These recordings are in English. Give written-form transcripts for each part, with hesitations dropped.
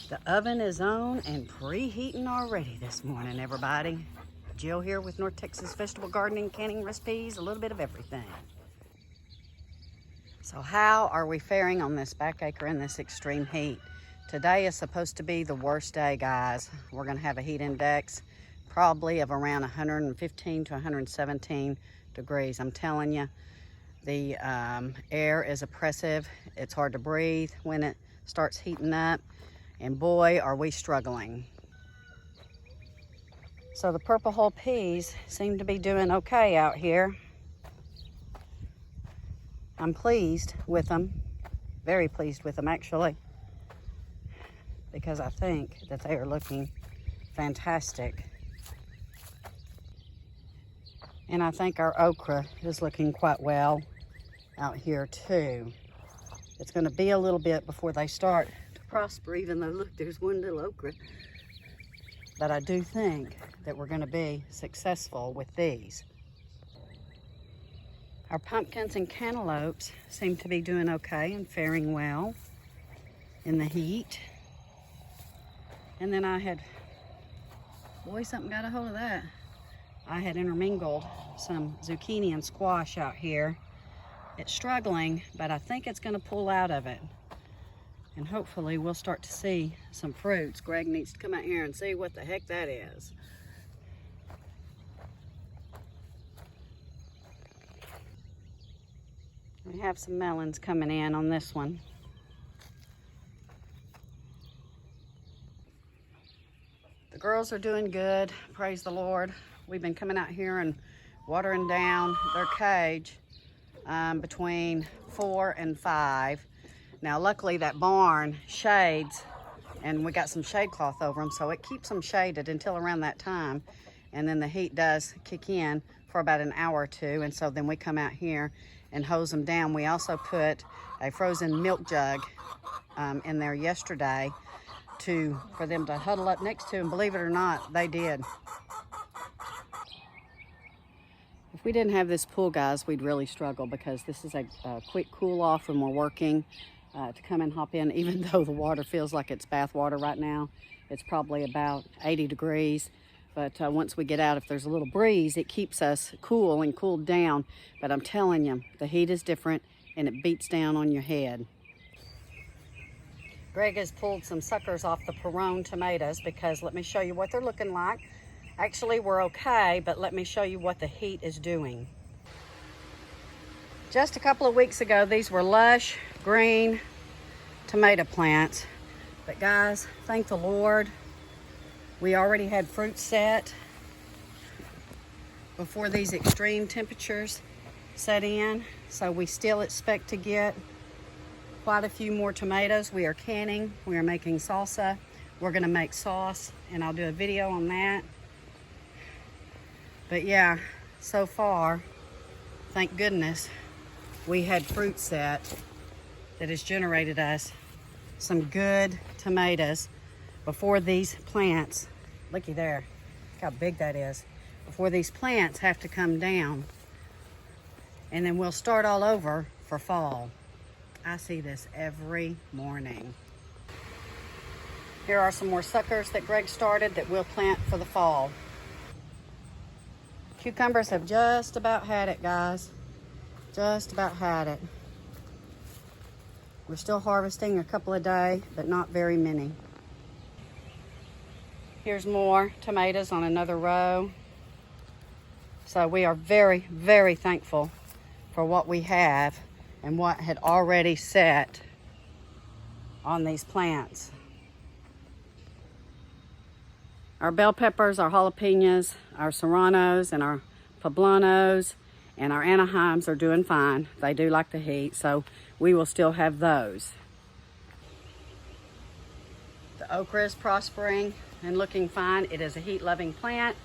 The oven is on and preheating already this morning, everybody. Jill here with North Texas Vegetable Gardening, canning recipes, a little bit of everything. So how are we faring on this back acre in this extreme heat? Today is supposed to be the worst day, guys. We're gonna have a heat index probably of around 115 to 117 degrees. I'm telling you, the air is oppressive. It's hard to breathe when it starts heating up. And boy, are we struggling. So the purple hull peas seem to be doing okay out here. I'm pleased with them, very pleased with them actually, because I think that they are looking fantastic. And I think our okra is looking quite well out here too. It's gonna be a little bit before they start to prosper, even though look, there's one little okra. But I do think that we're gonna be successful with these. Our pumpkins and cantaloupes seem to be doing okay and faring well in the heat. And then I had, boy, something got a hold of that. I had intermingled some zucchini and squash out here. It's struggling, but I think it's gonna pull out of it. And hopefully we'll start to see some fruits. Greg needs to come out here and see what the heck that is. We have some melons coming in on this one. The girls are doing good, praise the Lord. We've been coming out here and watering down their cage between 4 and 5. Now luckily that barn shades and we got some shade cloth over them, so it keeps them shaded until around that time, and then the heat does kick in for about an hour or two, and so then we come out here and hose them down. We also put a frozen milk jug in there yesterday for them to huddle up next to, and believe it or not, they did. If we didn't have this pool, guys, we'd really struggle, because this is a quick cool off when we're working to come and hop in. Even though the water feels like it's bath water right now, it's probably about 80 degrees. But once we get out, if there's a little breeze, it keeps us cool and cooled down. But I'm telling you, the heat is different and it beats down on your head. Greg has pulled some suckers off the Perone tomatoes, because let me show you what they're looking like. Actually, we're okay, but let me show you what the heat is doing. Just a couple of weeks ago, these were lush green tomato plants. But guys, thank the Lord, we already had fruit set before these extreme temperatures set in. So we still expect to get quite a few more tomatoes. We are canning, we are making salsa. We're gonna make sauce, and I'll do a video on that. But yeah, so far, thank goodness, we had fruit set that has generated us some good tomatoes before these plants, looky there, look how big that is, before these plants have to come down. And then we'll start all over for fall. I see this every morning. Here are some more suckers that Greg started that we'll plant for the fall. Cucumbers have just about had it, guys. Just about had it. We're still harvesting a couple a day, but not very many. Here's more tomatoes on another row. So we are very, very thankful for what we have and what had already set on these plants. Our bell peppers, our jalapenos, our serranos, and our poblanos, and our Anaheims are doing fine. They do like the heat, so we will still have those. The okra is prospering and looking fine. It is a heat-loving plant,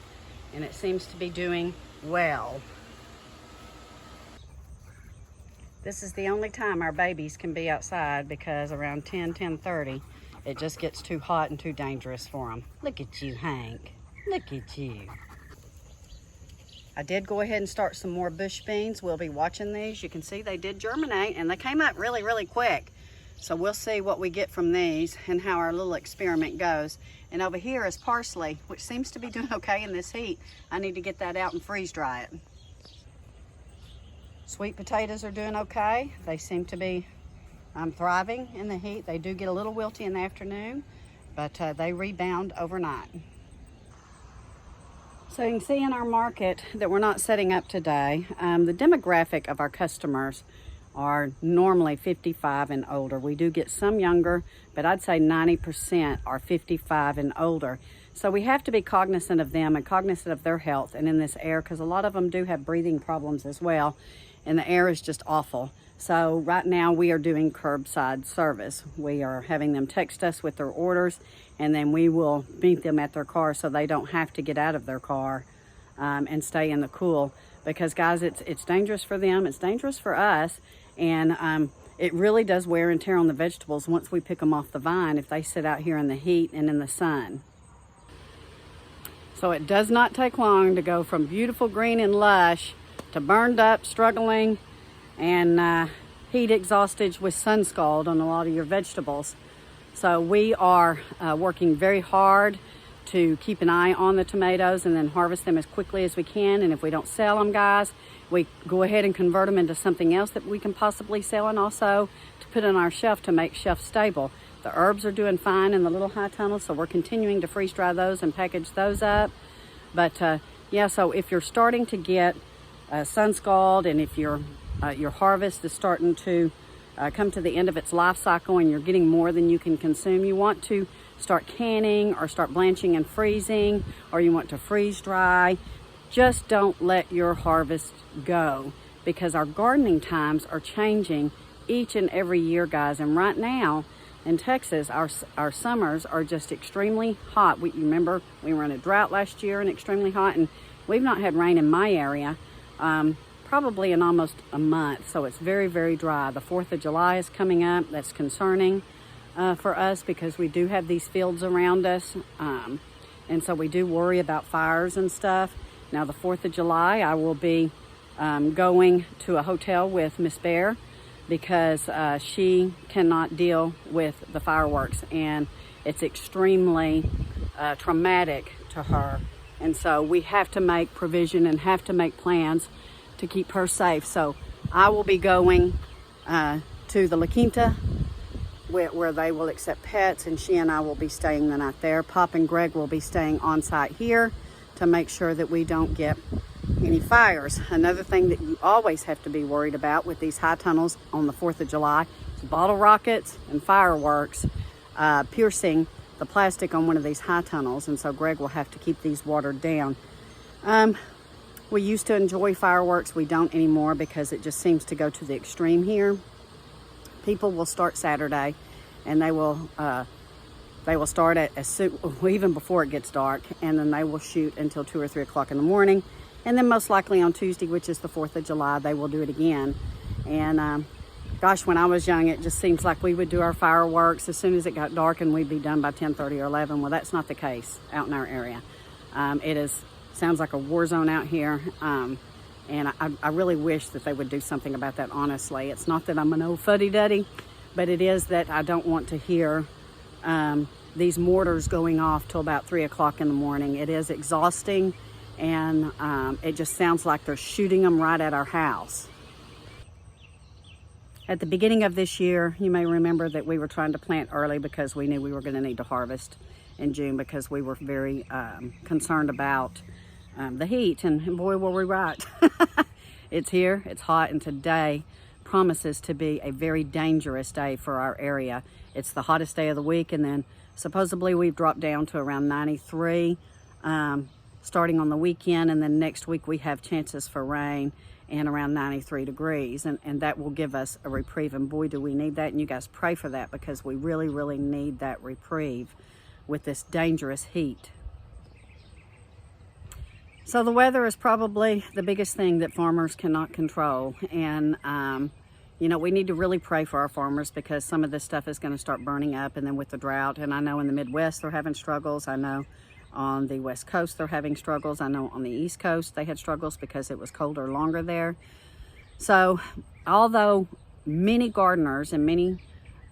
and it seems to be doing well. This is the only time our babies can be outside, because around 10:30, it just gets too hot and too dangerous for them. Look at you, Hank. Look at you. I did go ahead and start some more bush beans. We'll be watching these. You can see they did germinate, and they came up really, really quick. So we'll see what we get from these and how our little experiment goes. And over here is parsley, which seems to be doing okay in this heat. I need to get that out and freeze dry it. Sweet potatoes are doing okay. They seem to be thriving in the heat. They do get a little wilty in the afternoon, but they rebound overnight. So you can see in our market that we're not setting up today. The demographic of our customers are normally 55 and older. We do get some younger, but I'd say 90% are 55 and older. So we have to be cognizant of them and cognizant of their health and in this air, because a lot of them do have breathing problems as well, and the air is just awful. So right now we are doing curbside service. We are having them text us with their orders, and then we will meet them at their car so they don't have to get out of their car and stay in the cool. Because guys, it's dangerous for them, it's dangerous for us, and it really does wear and tear on the vegetables once we pick them off the vine if they sit out here in the heat and in the sun. So it does not take long to go from beautiful green and lush to burned up, struggling, and heat exhausted with sun scald on a lot of your vegetables. So we are working very hard to keep an eye on the tomatoes and then harvest them as quickly as we can. And if we don't sell them, guys, we go ahead and convert them into something else that we can possibly sell, and also to put on our shelf to make shelf stable. The herbs are doing fine in the little high tunnels, so we're continuing to freeze dry those and package those up. But yeah, so if you're starting to get sun scald, and if your harvest is starting to come to the end of its life cycle and you're getting more than you can consume, you want to start canning or start blanching and freezing, or you want to freeze dry. Just don't let your harvest go, because our gardening times are changing each and every year, guys. And right now in Texas, our summers are just extremely hot. You remember we were in a drought last year and extremely hot, and we've not had rain in my area probably in almost a month. So it's very, very dry. The 4th of July is coming up. That's concerning for us, because we do have these fields around us, and so we do worry about fires and stuff. Now the 4th of July, I will be going to a hotel with Miss Bear, because she cannot deal with the fireworks, and it's extremely traumatic to her. And so we have to make provision and have to make plans to keep her safe. So I will be going to the La Quinta, where they will accept pets, and she and I will be staying the night there. Pop and Greg will be staying on site here to make sure that we don't get any fires. Another thing that you always have to be worried about with these high tunnels on the 4th of July is bottle rockets and fireworks piercing the plastic on one of these high tunnels, and so Greg will have to keep these watered down. We used to enjoy fireworks. We don't anymore, because it just seems to go to the extreme here. People will start Saturday, and they will start even before it gets dark, and then they will shoot until 2 or 3 o'clock in the morning. And then most likely on Tuesday, which is the 4th of July, they will do it again. And gosh, when I was young, it just seems like we would do our fireworks as soon as it got dark, and we'd be done by 10:30 or 11. Well, that's not the case out in our area. Sounds like a war zone out here. And I really wish that they would do something about that, honestly. It's not that I'm an old fuddy-duddy, but it is that I don't want to hear these mortars going off till about 3 o'clock in the morning. It is exhausting, and it just sounds like they're shooting them right at our house. At the beginning of this year, you may remember that we were trying to plant early because we knew we were going to need to harvest in June, because we were very concerned about the heat, and boy, were we right. It's here, it's hot, and today promises to be a very dangerous day for our area. It's the hottest day of the week, and then supposedly we've dropped down to around 93 starting on the weekend, and then next week we have chances for rain and around 93 degrees, and that will give us a reprieve. And boy, do we need that, and you guys pray for that, because we really, really need that reprieve with this dangerous heat. So the weather is probably the biggest thing that farmers cannot control, and you know, we need to really pray for our farmers, because some of this stuff is going to start burning up, and then with the drought, and I know in the Midwest they're having struggles. I know on the West Coast they're having struggles. I know on the East Coast they had struggles because it was colder longer there. So although many gardeners and many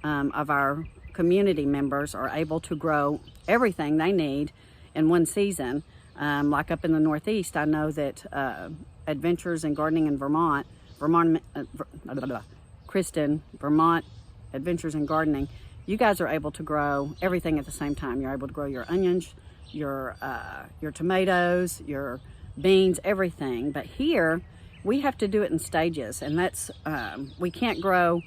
of our community members are able to grow everything they need in one season. Like up in the Northeast, I know that Adventures in Gardening in Kristen, Vermont Adventures in Gardening, you guys are able to grow everything at the same time. You're able to grow your onions, your tomatoes, your beans, everything. But here, we have to do it in stages, and that's, we can't grow,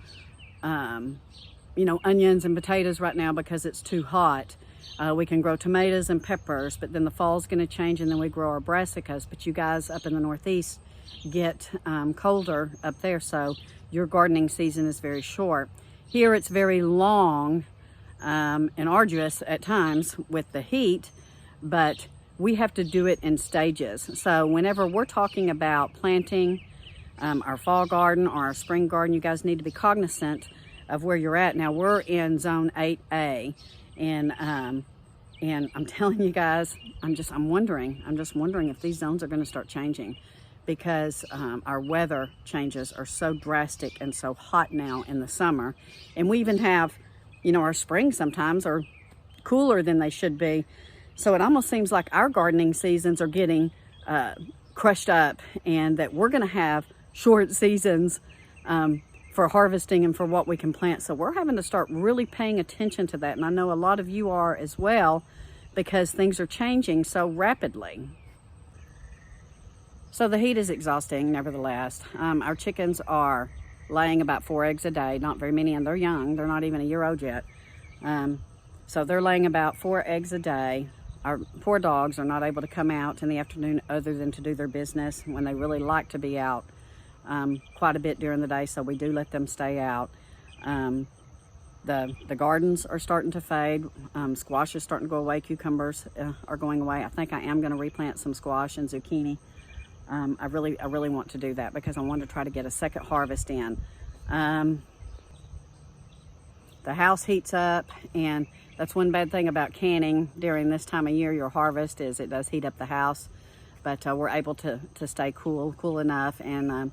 onions and potatoes right now because it's too hot. We can grow tomatoes and peppers, but then the fall's gonna change and then we grow our brassicas. But you guys up in the Northeast get colder up there, so your gardening season is very short. Here it's very long and arduous at times with the heat, but we have to do it in stages. So whenever we're talking about planting our fall garden or our spring garden, you guys need to be cognizant of where you're at. Now we're in zone 8A, and I'm telling you guys, I'm just wondering if these zones are going to start changing, because our weather changes are so drastic and so hot now in the summer. And we even have, our springs sometimes are cooler than they should be. So it almost seems like our gardening seasons are getting crushed up, and that we're going to have short seasons for harvesting and for what we can plant. So we're having to start really paying attention to that. And I know a lot of you are as well, because things are changing so rapidly. So the heat is exhausting, nevertheless. Our chickens are laying about 4 eggs a day, not very many, and they're young. They're not even a year old yet. So they're laying about 4 eggs a day. Our poor dogs are not able to come out in the afternoon other than to do their business, when they really like to be out quite a bit during the day, so we do let them stay out. The gardens are starting to fade. Squash is starting to go away. Cucumbers are going away. I think I am going to replant some squash and zucchini. I really want to do that because I want to try to get a second harvest in. The house heats up, and that's one bad thing about canning during this time of year. Your harvest is it does heat up the house, but we're able to stay cool enough, and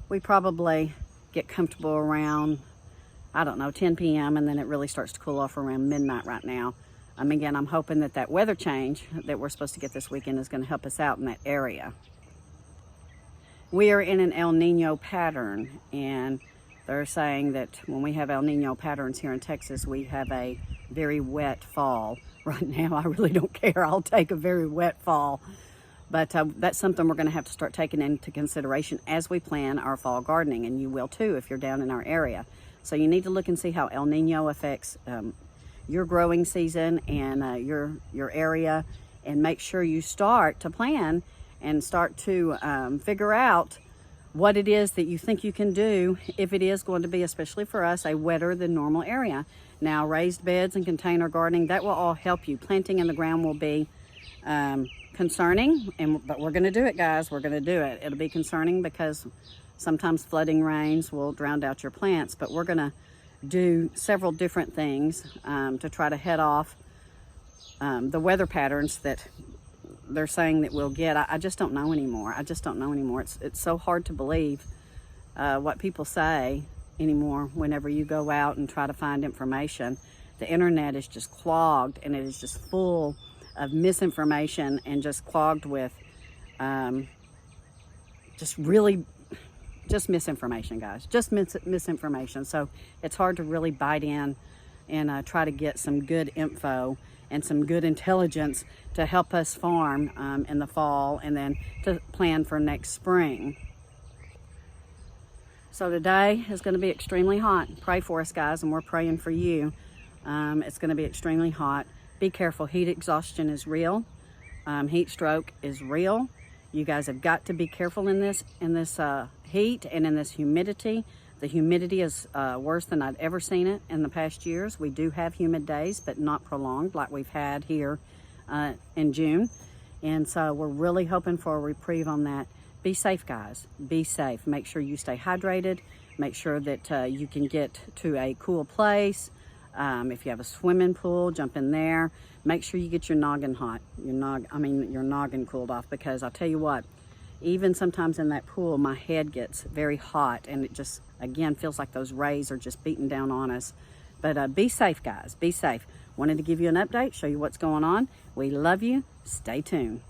we probably get comfortable around, I don't know, 10 p.m. and then it really starts to cool off around midnight right now. Again, I'm hoping that weather change that we're supposed to get this weekend is going to help us out in that area. We are in an El Nino pattern, and they're saying that when we have El Nino patterns here in Texas, we have a very wet fall. Right now, I really don't care. I'll take a very wet fall. But that's something we're going to have to start taking into consideration as we plan our fall gardening, and you will too if you're down in our area. So you need to look and see how El Nino affects your growing season and your area, and make sure you start to plan and start to figure out what it is that you think you can do if it is going to be, especially for us, a wetter than normal area. Now, raised beds and container gardening, that will all help you. Planting in the ground will be concerning, but we're going to do it, guys. We're going to do it. It'll be concerning because sometimes flooding rains will drown out your plants, but we're going to do several different things to try to head off the weather patterns that they're saying that we'll get. I just don't know anymore. It's so hard to believe what people say anymore whenever you go out and try to find information. The internet is just clogged, and it is just full of misinformation and just clogged with just misinformation, guys. Just misinformation. So it's hard to really bite in and try to get some good info and some good intelligence to help us farm in the fall, and then to plan for next spring. So today is going to be extremely hot. Pray for us, guys, and we're praying for you. It's going to be extremely hot. Be careful. Heat exhaustion is real. Heat stroke is real. You guys have got to be careful in this heat and in this humidity. The humidity is worse than I've ever seen it in the past years. We do have humid days, but not prolonged like we've had here in June. And so we're really hoping for a reprieve on that. Be safe, guys. Be safe. Make sure you stay hydrated. Make sure that you can get to a cool place. If you have a swimming pool, jump in there. Make sure you get your noggin hot. Your noggin cooled off, because I'll tell you what, even sometimes in that pool, my head gets very hot, and it just, again, feels like those rays are just beating down on us. But be safe, guys. Be safe. Wanted to give you an update, show you what's going on. We love you. Stay tuned.